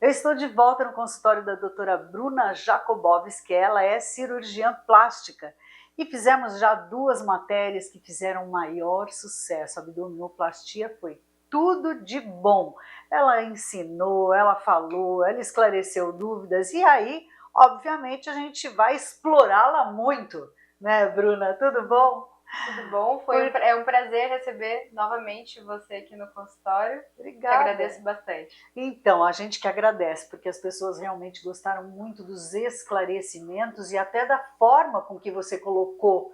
Eu estou de volta no consultório da doutora Bruna Jakubowski, ela é cirurgiã plástica e fizemos já 2 matérias que fizeram maior sucesso. A abdominoplastia foi tudo de bom. Ela ensinou, ela falou, ela esclareceu dúvidas e aí, obviamente, a gente vai explorá-la muito, né, Bruna? Tudo bom? Tudo bom? É um prazer receber novamente você aqui no consultório. Obrigada. Te agradeço bastante. Então, a gente que agradece, porque as pessoas realmente gostaram muito dos esclarecimentos e até da forma com que você colocou,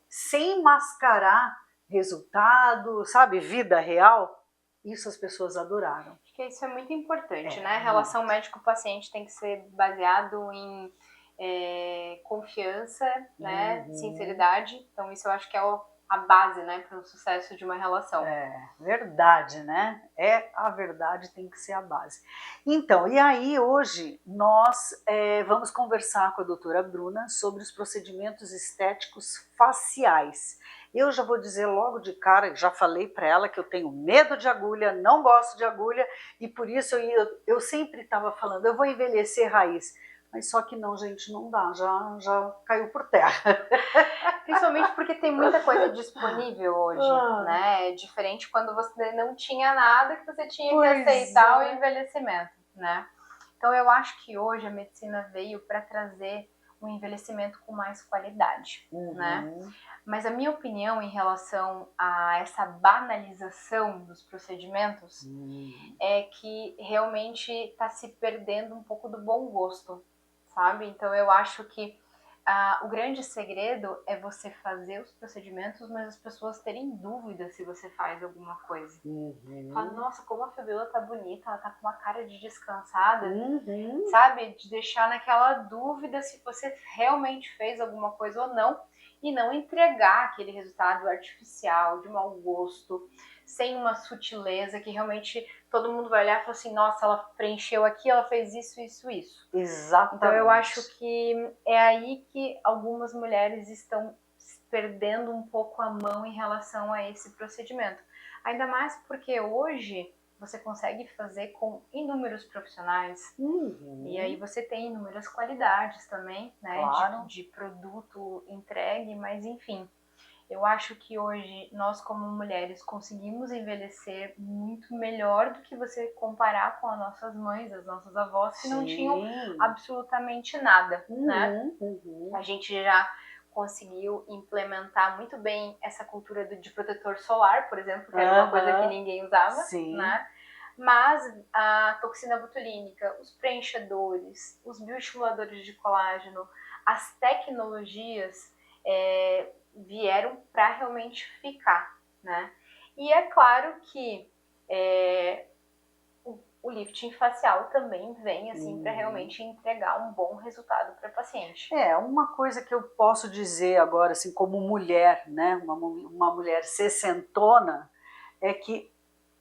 sem mascarar resultado, sabe, vida real. Isso as pessoas adoraram. Acho que isso é muito importante, né? A relação médico-paciente tem que ser baseado em confiança, né? Sinceridade. Então isso eu acho que é a base, né, para o sucesso de uma relação. É verdade, né? A verdade tem que ser a base. Então, e aí hoje nós vamos conversar com a doutora Bruna sobre os procedimentos estéticos faciais. Eu já vou dizer logo de cara, já falei para ela que eu tenho medo de agulha, não gosto de agulha, e por isso eu sempre estava falando, eu vou envelhecer raiz. Mas só que não, gente, não dá, já caiu por terra. Principalmente porque tem muita coisa disponível hoje, né? É diferente quando você não tinha nada, que você tinha que aceitar o envelhecimento, né? Então eu acho que hoje a medicina veio para trazer um envelhecimento com mais qualidade, né? Mas a minha opinião em relação a essa banalização dos procedimentos é que realmente está se perdendo um pouco do bom gosto, sabe? Então eu acho que o grande segredo é você fazer os procedimentos, mas as pessoas terem dúvida se você faz alguma coisa. Fala, nossa, como a Fabiola tá bonita, ela tá com uma cara de descansada, sabe? De deixar naquela dúvida se você realmente fez alguma coisa ou não, e não entregar aquele resultado artificial, de mau gosto, sem uma sutileza que realmente todo mundo vai olhar e falar assim, nossa, ela preencheu aqui, ela fez isso, isso, isso. Exatamente. Então eu acho que é aí que algumas mulheres estão perdendo um pouco a mão em relação a esse procedimento. Ainda mais porque hoje você consegue fazer com inúmeros profissionais e aí você tem inúmeras qualidades também, né, de produto entregue, mas enfim. Eu acho que hoje nós como mulheres conseguimos envelhecer muito melhor do que você comparar com as nossas mães, as nossas avós, que não tinham absolutamente nada, né? A gente já conseguiu implementar muito bem essa cultura de protetor solar, por exemplo, que era uma coisa que ninguém usava, né? Mas a toxina botulínica, os preenchedores, os bioestimuladores de colágeno, as tecnologias vieram para realmente ficar, né? E é claro que o lifting facial também vem assim para realmente entregar um bom resultado para a paciente. Uma coisa que eu posso dizer agora, assim, como mulher, né, uma mulher sessentona, é que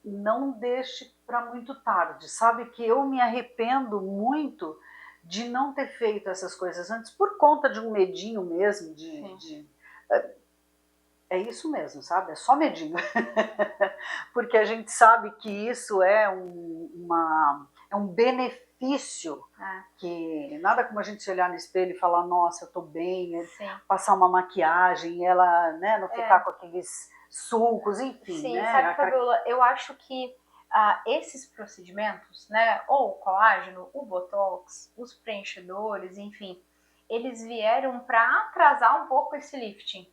não deixe para muito tarde. Sabe que eu me arrependo muito de não ter feito essas coisas antes, por conta de um medinho mesmo, é isso mesmo, sabe? É só medinho. Porque a gente sabe que isso é um benefício que nada como a gente se olhar no espelho e falar, nossa, eu tô bem, passar uma maquiagem, ela, né, não ficar com aqueles sulcos, enfim. Sim, né? sabe, Fabiola, eu acho que esses procedimentos, né, ou o colágeno, o botox, os preenchedores, enfim, eles vieram para atrasar um pouco esse lifting,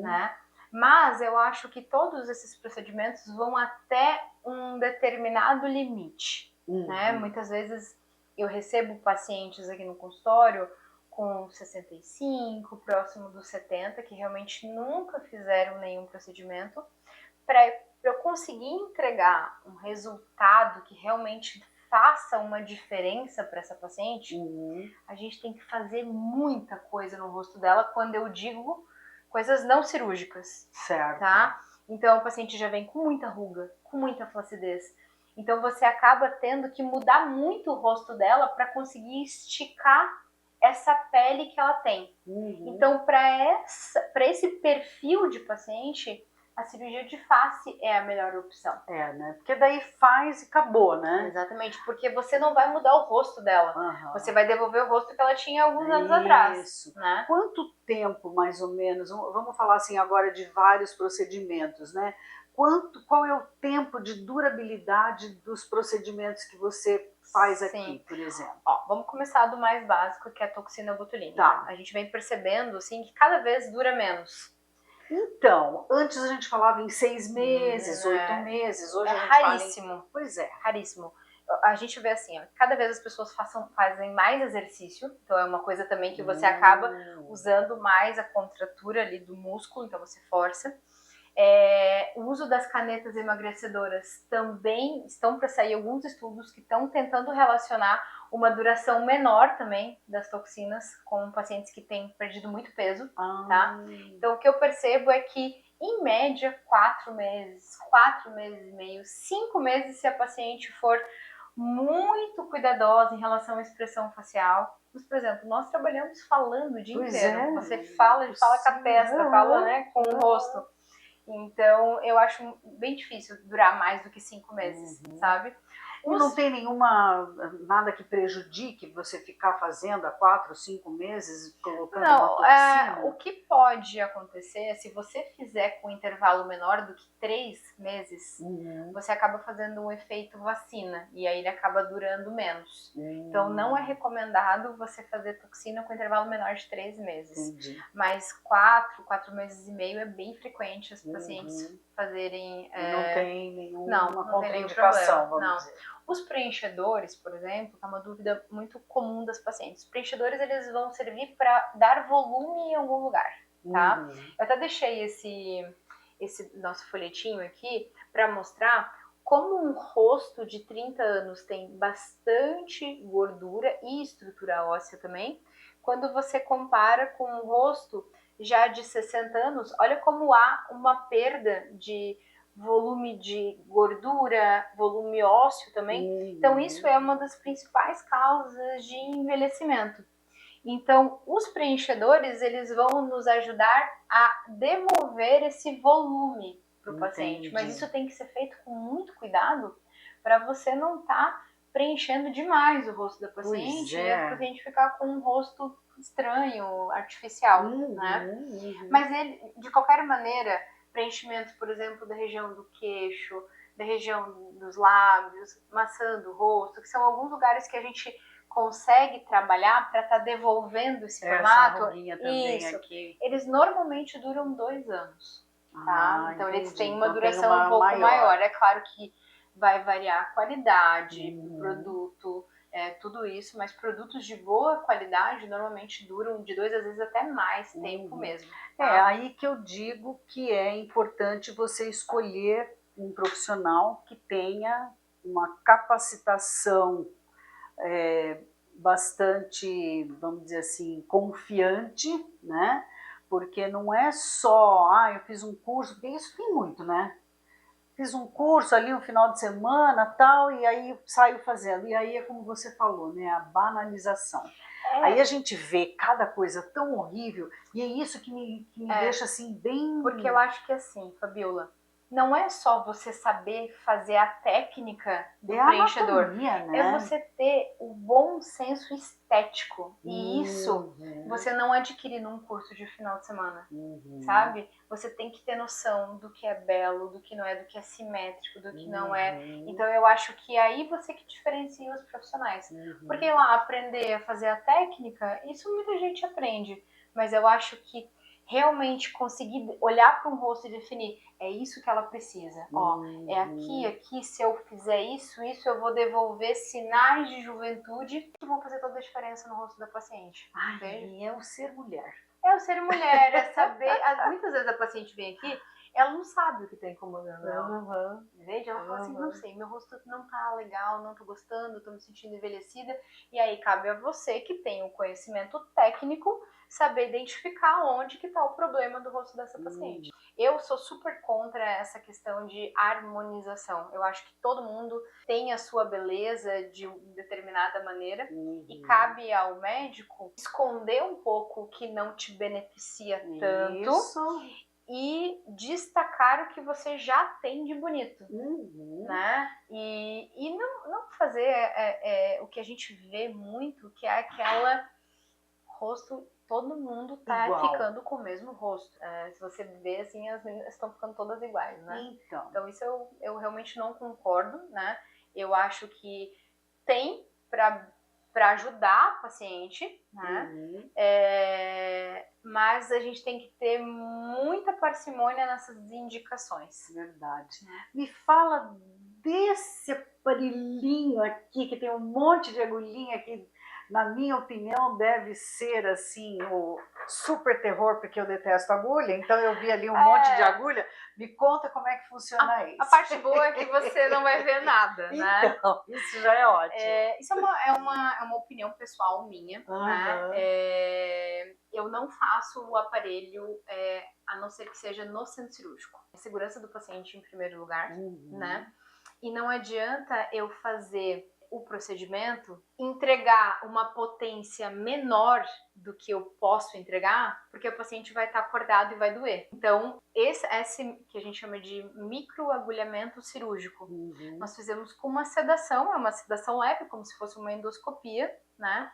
né? Mas eu acho que todos esses procedimentos vão até um determinado limite, né? Muitas vezes eu recebo pacientes aqui no consultório com 65, próximo dos 70, que realmente nunca fizeram nenhum procedimento, para eu conseguir entregar um resultado que realmente faça uma diferença para essa paciente, a gente tem que fazer muita coisa no rosto dela, quando eu digo coisas não cirúrgicas, tá? Então, o paciente já vem com muita ruga, com muita flacidez. Então, você acaba tendo que mudar muito o rosto dela para conseguir esticar essa pele que ela tem. Então, para esse perfil de paciente, a cirurgia de face é a melhor opção. É, né? Porque daí faz e acabou, né? Exatamente, porque você não vai mudar o rosto dela. Você vai devolver o rosto que ela tinha alguns anos atrás. Isso. Né? Quanto tempo, mais ou menos, vamos falar assim agora de vários procedimentos, né? Qual é o tempo de durabilidade dos procedimentos que você faz aqui, por exemplo? Ó, vamos começar do mais básico, que é a toxina botulínica. Tá. A gente vem percebendo assim, que cada vez dura menos. Então, antes a gente falava em 6 meses, 8 meses, hoje a gente raríssimo. Fala em... Pois é. Raríssimo. A gente vê assim, ó, cada vez as pessoas fazem mais exercício, então é uma coisa também que você acaba usando mais a contratura ali do músculo, então você força. O uso das canetas emagrecedoras também estão para sair alguns estudos que estão tentando relacionar uma duração menor também das toxinas com pacientes que têm perdido muito peso, tá? Então o que eu percebo é que em média 4 meses, 4 meses e meio, 5 meses se a paciente for muito cuidadosa em relação à expressão facial. Mas, por exemplo, nós trabalhamos falando o dia inteiro. Você fala com a testa, fala, né, com o rosto. Então, eu acho bem difícil durar mais do que 5 meses, sabe? E não tem nada que prejudique você ficar fazendo há 4, 5 meses, colocando uma toxina? O que pode acontecer, se você fizer com um intervalo menor do que 3 meses, você acaba fazendo um efeito vacina, e aí ele acaba durando menos. Então, não é recomendado você fazer toxina com intervalo menor de 3 meses. Entendi. Mas 4 meses e meio é bem frequente as pacientes fazerem... Não tem nenhuma contraindicação, vamos dizer. Os preenchedores, por exemplo, é uma dúvida muito comum das pacientes. Os preenchedores, eles vão servir para dar volume em algum lugar, tá? Eu até deixei esse nosso folhetinho aqui para mostrar como um rosto de 30 anos tem bastante gordura e estrutura óssea também. Quando você compara com um rosto já de 60 anos, olha como há uma perda de volume de gordura, volume ósseo também. Então, isso é uma das principais causas de envelhecimento. Então, os preenchedores, eles vão nos ajudar a devolver esse volume para o paciente. Mas isso tem que ser feito com muito cuidado para você não estar preenchendo demais o rosto da paciente e a paciente ficar com um rosto estranho, artificial, né? Mas ele, de qualquer maneira, preenchimentos, por exemplo, da região do queixo, da região dos lábios, maçã do rosto, que são alguns lugares que a gente consegue trabalhar para estar devolvendo esse formato. Aqui. Eles normalmente duram 2 anos, tá? Então eles têm uma duração um pouco maior. É claro que vai variar a qualidade do produto, tudo isso, mas produtos de boa qualidade normalmente duram de 2 às vezes até mais tempo mesmo. Tá? É aí que eu digo que é importante você escolher um profissional que tenha uma capacitação bastante, vamos dizer assim, confiante, né? Porque não é só, eu fiz um curso, porque isso tem muito, né? Fiz um curso ali um final de semana, tal, e aí saio fazendo. E aí é como você falou, né? A banalização. Aí a gente vê cada coisa tão horrível, e é isso que me deixa assim bem... Porque eu acho que assim, Fabiola, não é só você saber fazer a técnica do preenchedor, anatomia, né? É você ter o bom senso estético. E isso você não adquire num curso de final de semana, sabe? Você tem que ter noção do que é belo, do que não é, do que é simétrico, do que não é. Então eu acho que aí você que diferencia os profissionais. Porque lá aprender a fazer a técnica, isso muita gente aprende. Mas eu acho que realmente conseguir olhar para um rosto e definir, é isso que ela precisa. É aqui, se eu fizer isso, eu vou devolver sinais de juventude que vão fazer toda a diferença no rosto da paciente. É o ser mulher. É o ser mulher, é saber... Muitas vezes a paciente vem aqui, ela não sabe o que está incomodando ela. Entende? Ela fala assim, não sei, meu rosto não tá legal, não tô gostando, tô me sentindo envelhecida. E aí cabe a você, que tem o conhecimento técnico, saber identificar onde que tá o problema do rosto dessa paciente. Eu sou super contra essa questão de harmonização. Eu acho que todo mundo tem a sua beleza de determinada maneira e cabe ao médico esconder um pouco o que não te beneficia tanto e destacar cara o que você já tem de bonito, né? E não fazer o que a gente vê muito, que é aquela rosto, todo mundo tá Igual. Ficando com o mesmo rosto. Se você vê, assim, as meninas estão ficando todas iguais, né? Então isso eu realmente não concordo, né? Eu acho que tem para ajudar a paciente, né? Mas a gente tem que ter muita parcimônia nessas indicações. Verdade. Me fala desse aparelhinho aqui, que tem um monte de agulhinha aqui. Na minha opinião, deve ser assim o super terror, porque eu detesto agulha, então eu vi ali um monte de agulha. Me conta como é que funciona isso. A parte boa é que você não vai ver nada, né? Então, isso já é ótimo. Isso é uma opinião pessoal minha, né? Eu não faço o aparelho, a não ser que seja no centro cirúrgico. A segurança do paciente em primeiro lugar, né? E não adianta eu fazer o procedimento, entregar uma potência menor do que eu posso entregar, porque o paciente vai estar acordado e vai doer. Então, esse que a gente chama de microagulhamento cirúrgico, nós fizemos com uma sedação, é uma sedação leve, como se fosse uma endoscopia, né?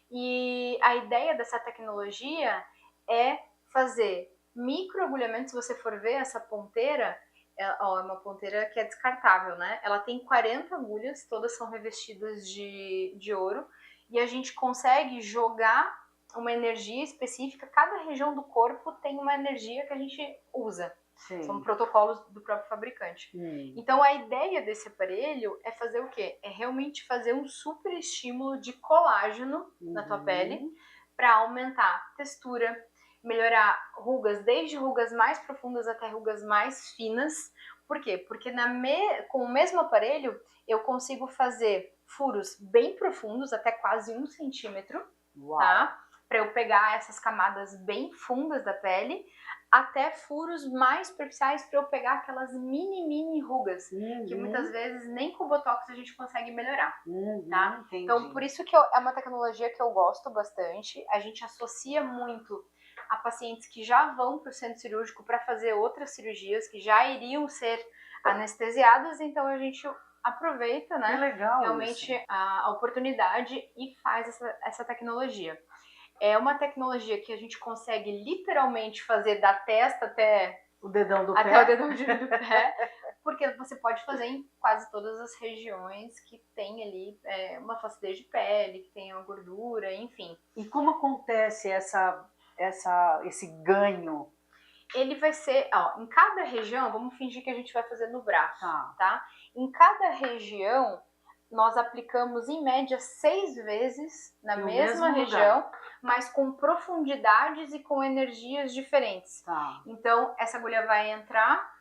E a ideia dessa tecnologia é fazer microagulhamento. Se você for ver essa ponteira, é uma ponteira que é descartável, né? Ela tem 40 agulhas, todas são revestidas de ouro, e a gente consegue jogar uma energia específica. Cada região do corpo tem uma energia que a gente usa. Sim. São protocolos do próprio fabricante. Então a ideia desse aparelho é fazer o quê? É realmente fazer um super estímulo de colágeno na tua pele para aumentar a textura, melhorar rugas, desde rugas mais profundas até rugas mais finas. Por quê? Porque com o mesmo aparelho eu consigo fazer furos bem profundos, até quase 1 centímetro, tá? Para eu pegar essas camadas bem fundas da pele, até furos mais superficiais para eu pegar aquelas mini rugas, que muitas vezes nem com botox a gente consegue melhorar, tá? Então, por isso que é uma tecnologia que eu gosto bastante. A gente associa muito a pacientes que já vão para o centro cirúrgico para fazer outras cirurgias, que já iriam ser anestesiadas, então a gente aproveita, né, realmente a oportunidade e faz essa tecnologia. É uma tecnologia que a gente consegue literalmente fazer da testa até o dedão do pé, porque você pode fazer em quase todas as regiões que tem ali uma flacidez de pele, que tem uma gordura, enfim. E como acontece esse ganho? Ele vai ser, em cada região, vamos fingir que a gente vai fazer no braço, tá? Em cada região, nós aplicamos em média 6 vezes na mesma região, mas com profundidades e com energias diferentes. Então, essa agulha vai entrar,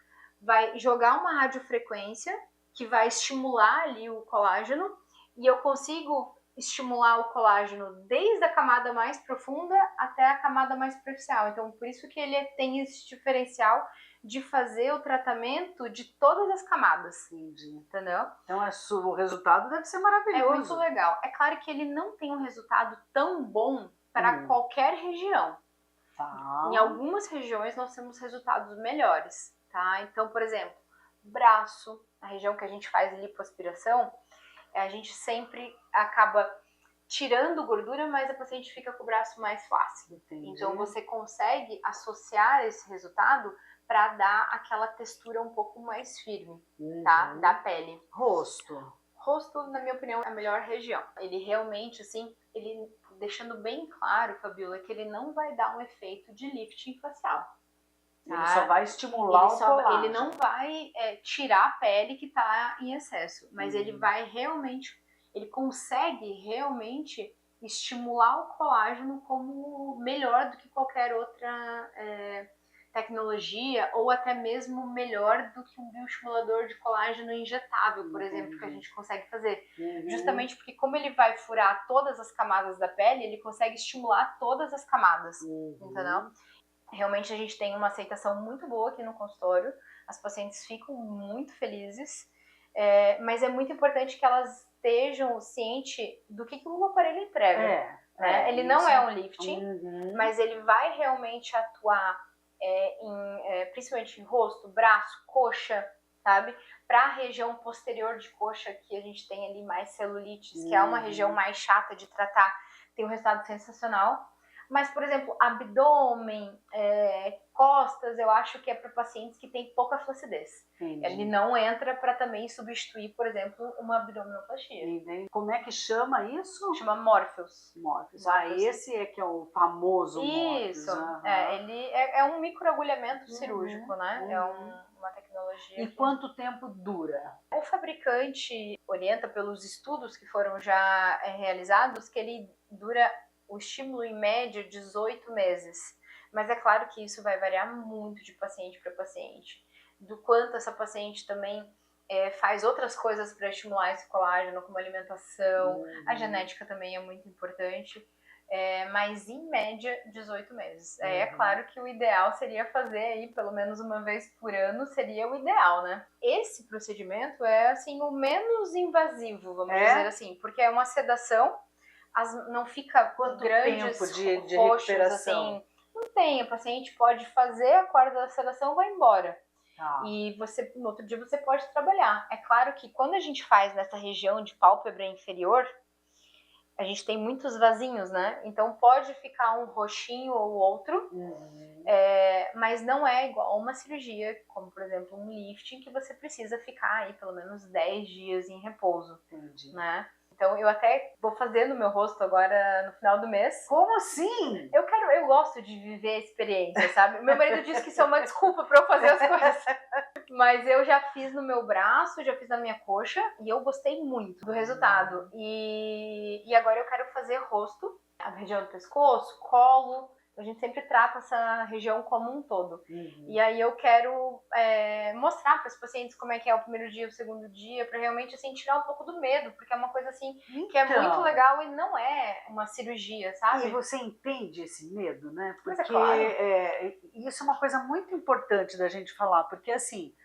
vai jogar uma radiofrequência que vai estimular ali o colágeno, e eu consigo estimular o colágeno desde a camada mais profunda até a camada mais superficial. Então, por isso que ele tem esse diferencial de fazer o tratamento de todas as camadas. Entendeu? Então, o resultado deve ser maravilhoso. É muito legal. É claro que ele não tem um resultado tão bom para qualquer região. Em algumas regiões nós temos resultados melhores, tá? Então, por exemplo, braço, a região que a gente faz lipoaspiração, a gente sempre acaba tirando gordura, mas a paciente fica com o braço mais flácido. Então você consegue associar esse resultado para dar aquela textura um pouco mais firme, tá? Da pele. Rosto, na minha opinião, é a melhor região. Ele realmente, assim, ele deixando bem claro, Fabiola, que ele não vai dar um efeito de lifting facial. Ele só vai estimular o colágeno. Ele não vai tirar a pele que está em excesso, mas ele vai realmente, ele consegue realmente estimular o colágeno como melhor do que qualquer outra tecnologia, ou até mesmo melhor do que um bioestimulador de colágeno injetável, por exemplo, que a gente consegue fazer. Justamente porque como ele vai furar todas as camadas da pele, ele consegue estimular todas as camadas, entendeu? Realmente a gente tem uma aceitação muito boa aqui no consultório, as pacientes ficam muito felizes, mas é muito importante que elas estejam cientes do que o aparelho entrega. Ele não é um lifting, mas ele vai realmente atuar principalmente em rosto, braço, coxa, sabe? Para a região posterior de coxa, que a gente tem ali mais celulites, que é uma região mais chata de tratar, tem um resultado sensacional. Mas, por exemplo, abdômen, costas, eu acho que é para pacientes que têm pouca flacidez. Entendi. Ele não entra para também substituir, por exemplo, uma abdominoplastia. Entendi. Como é que chama isso? Chama Morpheus. Morpheus. Ah, esse é que é o famoso Morpheus. Isso. Ele é um microagulhamento cirúrgico, né? É uma tecnologia. E quanto tempo dura? O fabricante orienta pelos estudos que foram já realizados que ele dura o estímulo em média 18 meses. Mas é claro que isso vai variar muito de paciente para paciente. Do quanto essa paciente também faz outras coisas para estimular esse colágeno, como alimentação. A genética também é muito importante. Mas em média 18 meses. É claro que o ideal seria fazer aí pelo menos uma vez por ano, seria o ideal, né? Esse procedimento é assim o menos invasivo, vamos dizer assim, porque é uma sedação, não fica quanto grandes tempo de roxos, recuperação? assim, não tem, a paciente pode fazer, acorda da sedação, vai embora. E no outro dia você pode trabalhar. É claro que quando a gente faz nessa região de pálpebra inferior, a gente tem muitos vasinhos, né? Então pode ficar um roxinho ou outro, mas não é igual a uma cirurgia, como por exemplo um lifting, que você precisa ficar aí pelo menos 10 dias em repouso. Entendi. Né? Então eu até vou fazer no meu rosto agora no final do mês. Como assim? Eu gosto de viver a experiência, sabe? Meu marido disse que isso é uma desculpa para eu fazer as coisas. Mas eu já fiz no meu braço, já fiz na minha coxa e eu gostei muito do resultado. E agora eu quero fazer rosto, a região do pescoço, colo. A gente sempre trata essa região como um todo. E aí eu quero mostrar para os pacientes como é que é o primeiro dia, o segundo dia, para realmente assim, tirar um pouco do medo, porque é uma coisa assim que é muito legal e não é uma cirurgia, sabe? E você entende esse medo, né? Porque mas é claro. Isso é uma coisa muito importante da gente falar, porque assim,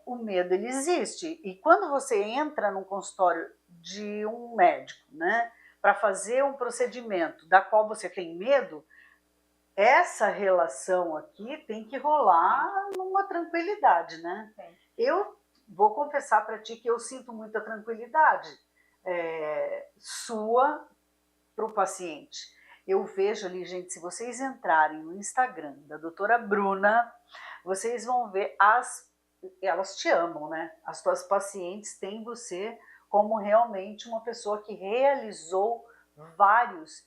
o medo ele existe. E quando você entra num consultório de um médico, né, para fazer um procedimento da qual você tem medo, essa relação aqui tem que rolar numa tranquilidade, né? Eu vou confessar para ti que eu sinto muita tranquilidade sua para o paciente. Eu vejo ali, gente, se vocês entrarem no Instagram da doutora Bruna, vocês vão ver elas te amam, né? As tuas pacientes têm você como realmente uma pessoa que realizou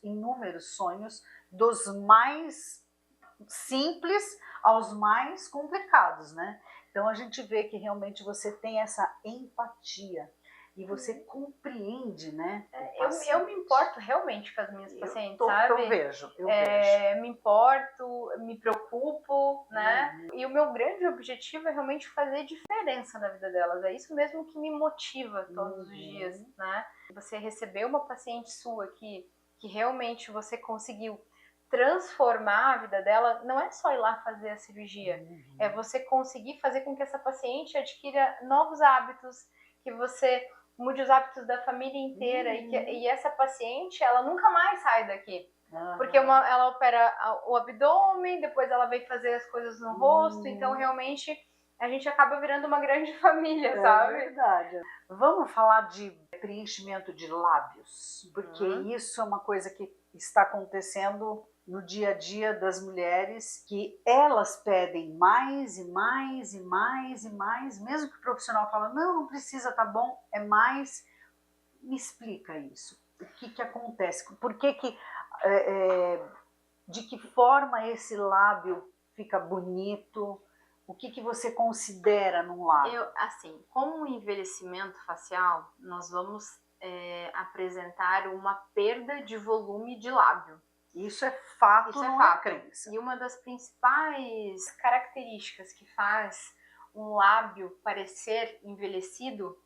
inúmeros sonhos, dos mais simples aos mais complicados, né? Então a gente vê que realmente você tem essa empatia e você compreende, né? Eu me importo realmente com as minhas pacientes, sabe? Eu vejo. Me importo, me preocupo, né? E o meu grande objetivo é realmente fazer diferença na vida delas. É isso mesmo que me motiva todos os dias, né? Você receber uma paciente sua que realmente você conseguiu transformar a vida dela, não é só ir lá fazer a cirurgia, é você conseguir fazer com que essa paciente adquira novos hábitos, que você mude os hábitos da família inteira e essa paciente, ela nunca mais sai daqui. Porque ela opera o abdômen, depois ela vem fazer as coisas no rosto, então realmente a gente acaba virando uma grande família, sabe? É verdade. Vamos falar de preenchimento de lábios, porque isso é uma coisa que está acontecendo no dia a dia das mulheres, que elas pedem mais e mais e mais e mais, mesmo que o profissional fala, não precisa, tá bom, é mais. Me explica isso. O que acontece? Por que de que forma esse lábio fica bonito? O que você considera num lábio? Assim, com o envelhecimento facial, nós vamos apresentar uma perda de volume de lábio. Isso é fato, não é crença. E uma das principais características que faz um lábio parecer envelhecido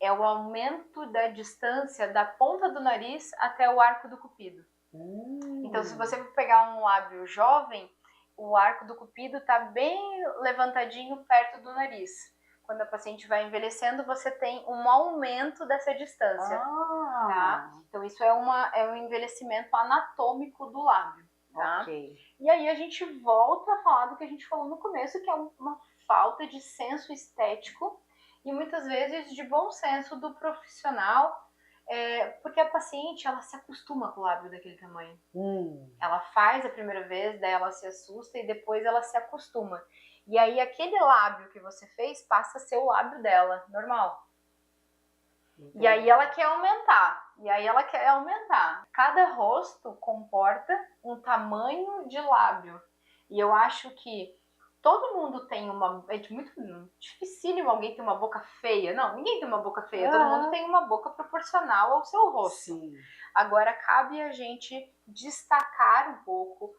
é o aumento da distância da ponta do nariz até o arco do cupido. Então, se você for pegar um lábio jovem, o arco do cupido está bem levantadinho perto do nariz. Quando a paciente vai envelhecendo, você tem um aumento dessa distância. Tá? Então, isso é um envelhecimento anatômico do lábio. tá? Ok. E aí a gente volta a falar do que a gente falou no começo, que é uma falta de senso estético e muitas vezes de bom senso do profissional, porque a paciente ela se acostuma com o lábio daquele tamanho. Ela faz a primeira vez, daí ela se assusta e depois ela se acostuma. E aí aquele lábio que você fez passa a ser o lábio dela, normal. E aí ela quer aumentar. Cada rosto comporta um tamanho de lábio. E eu acho que todo mundo tem uma... É muito dificílimo alguém ter uma boca feia. Não, ninguém tem uma boca feia. Todo mundo tem uma boca proporcional ao seu rosto. Sim. Agora, cabe a gente destacar um pouco,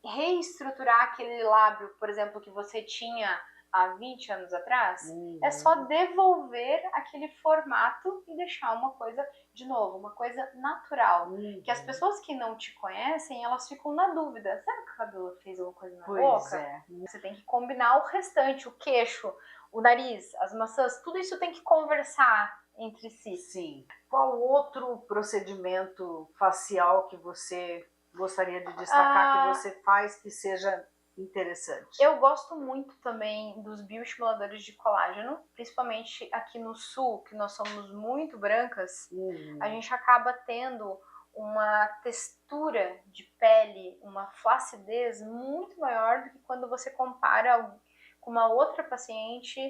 reestruturar aquele lábio, por exemplo, que você tinha há 20 anos atrás. É só devolver aquele formato e deixar uma coisa, de novo, uma coisa natural. Que as pessoas que não te conhecem, elas ficam na dúvida. Será que o cabelo fez alguma coisa na boca? Você tem que combinar o restante, o queixo, o nariz, as maçãs, tudo isso tem que conversar entre si. Sim. Qual outro procedimento facial que você gostaria de destacar que você faz que seja interessante? Eu gosto muito também dos bioestimuladores de colágeno, principalmente aqui no sul, que nós somos muito brancas, a gente acaba tendo uma textura de pele, uma flacidez muito maior do que quando você compara com uma outra paciente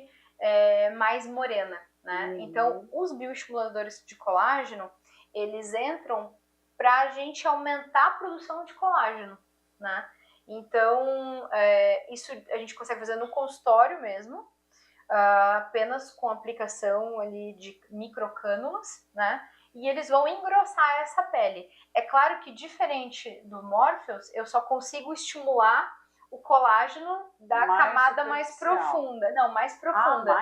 mais morena, né? Então, os bioestimuladores de colágeno, eles entram para a gente aumentar a produção de colágeno, né? Então, isso a gente consegue fazer no consultório mesmo, apenas com aplicação ali de microcânulas, né? E eles vão engrossar essa pele. É claro que, diferente do Morpheus, eu só consigo estimular o colágeno da camada mais profunda. Não, mais profunda.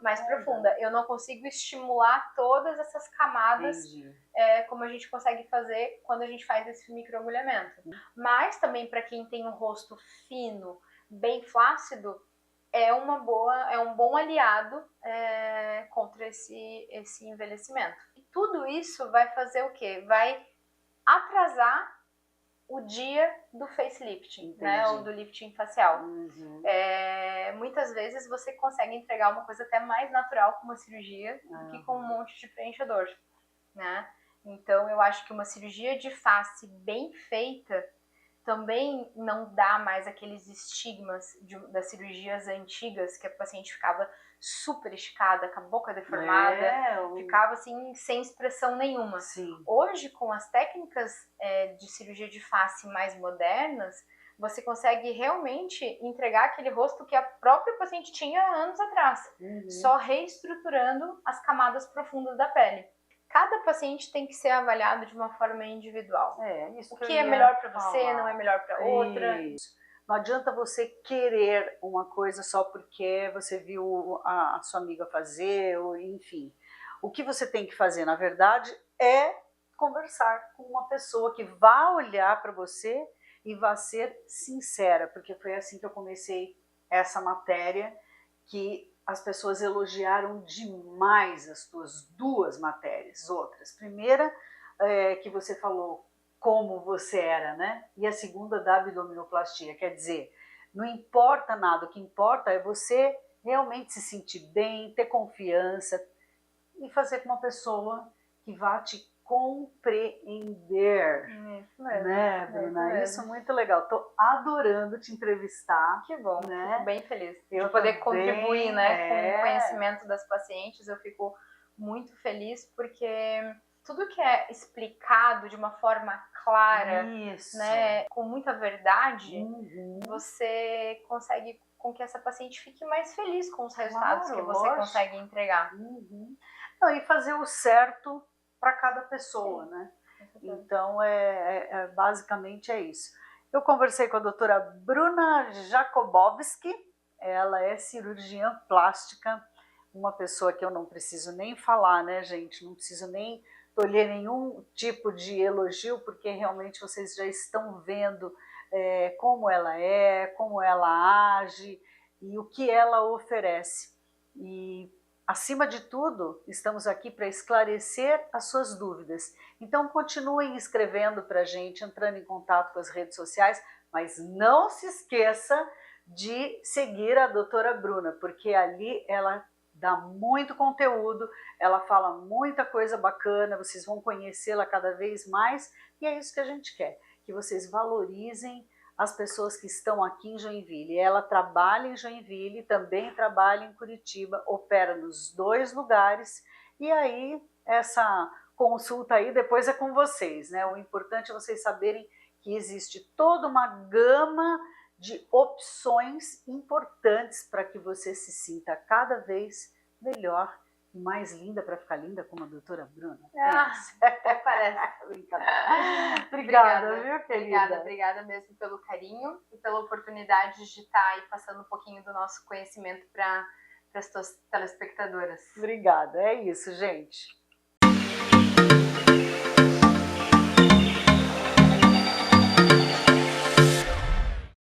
Mais profunda. Eu não consigo estimular todas essas camadas como a gente consegue fazer quando a gente faz esse microagulhamento. Mas também para quem tem um rosto fino, bem flácido, é um bom aliado contra esse envelhecimento. E tudo isso vai fazer o quê? Vai atrasar o dia do facelifting, né? Ou do lifting facial. Muitas vezes você consegue entregar uma coisa até mais natural com uma cirurgia do que com um monte de preenchedor, né? Então eu acho que uma cirurgia de face bem feita também não dá mais aqueles estigmas das cirurgias antigas, que a paciente ficava super esticada, com a boca deformada, ficava assim sem expressão nenhuma. Sim. Hoje, com as técnicas de cirurgia de face mais modernas, você consegue realmente entregar aquele rosto que a própria paciente tinha anos atrás, só reestruturando as camadas profundas da pele. Cada paciente tem que ser avaliado de uma forma individual. Isso o que é melhor para você, não é melhor para outra. Não adianta você querer uma coisa só porque você viu a sua amiga fazer, ou enfim. O que você tem que fazer, na verdade, é conversar com uma pessoa que vá olhar para você e vá ser sincera, porque foi assim que eu comecei essa matéria, que as pessoas elogiaram demais as tuas duas matérias, outras. Primeira, que você falou como você era, né? E a segunda da abdominoplastia, quer dizer, não importa nada, o que importa é você realmente se sentir bem, ter confiança e fazer com uma pessoa que vá te compreender. Isso mesmo, né, Bruna? Isso é muito legal. Tô adorando te entrevistar. Que bom, né? Fico bem feliz de poder contribuir, né, com o conhecimento das pacientes. Eu fico muito feliz porque tudo que é explicado de uma forma clara, né, com muita verdade, você consegue com que essa paciente fique mais feliz com os resultados que você consegue entregar. Não, e fazer o certo para cada pessoa, né? Então, basicamente é isso. Eu conversei com a doutora Bruna Jakobowski, ela é cirurgiã plástica, uma pessoa que eu não preciso nem falar, né, gente? Não preciso nem tolher nenhum tipo de elogio, porque realmente vocês já estão vendo como ela age e o que ela oferece. E acima de tudo, estamos aqui para esclarecer as suas dúvidas. Então, continuem escrevendo para a gente, entrando em contato com as redes sociais, mas não se esqueça de seguir a doutora Bruna, porque ali ela dá muito conteúdo, ela fala muita coisa bacana, vocês vão conhecê-la cada vez mais, e é isso que a gente quer, que vocês valorizem as pessoas que estão aqui em Joinville. Ela trabalha em Joinville, também trabalha em Curitiba, opera nos 2 lugares, e aí essa consulta aí depois é com vocês, né? O importante é vocês saberem que existe toda uma gama de opções importantes para que você se sinta cada vez melhor e mais linda para ficar linda como a doutora Bruna. Até parece. Obrigada, viu, querida? Obrigada mesmo pelo carinho e pela oportunidade de estar aí passando um pouquinho do nosso conhecimento para as tuas telespectadoras. Obrigada, é isso, gente.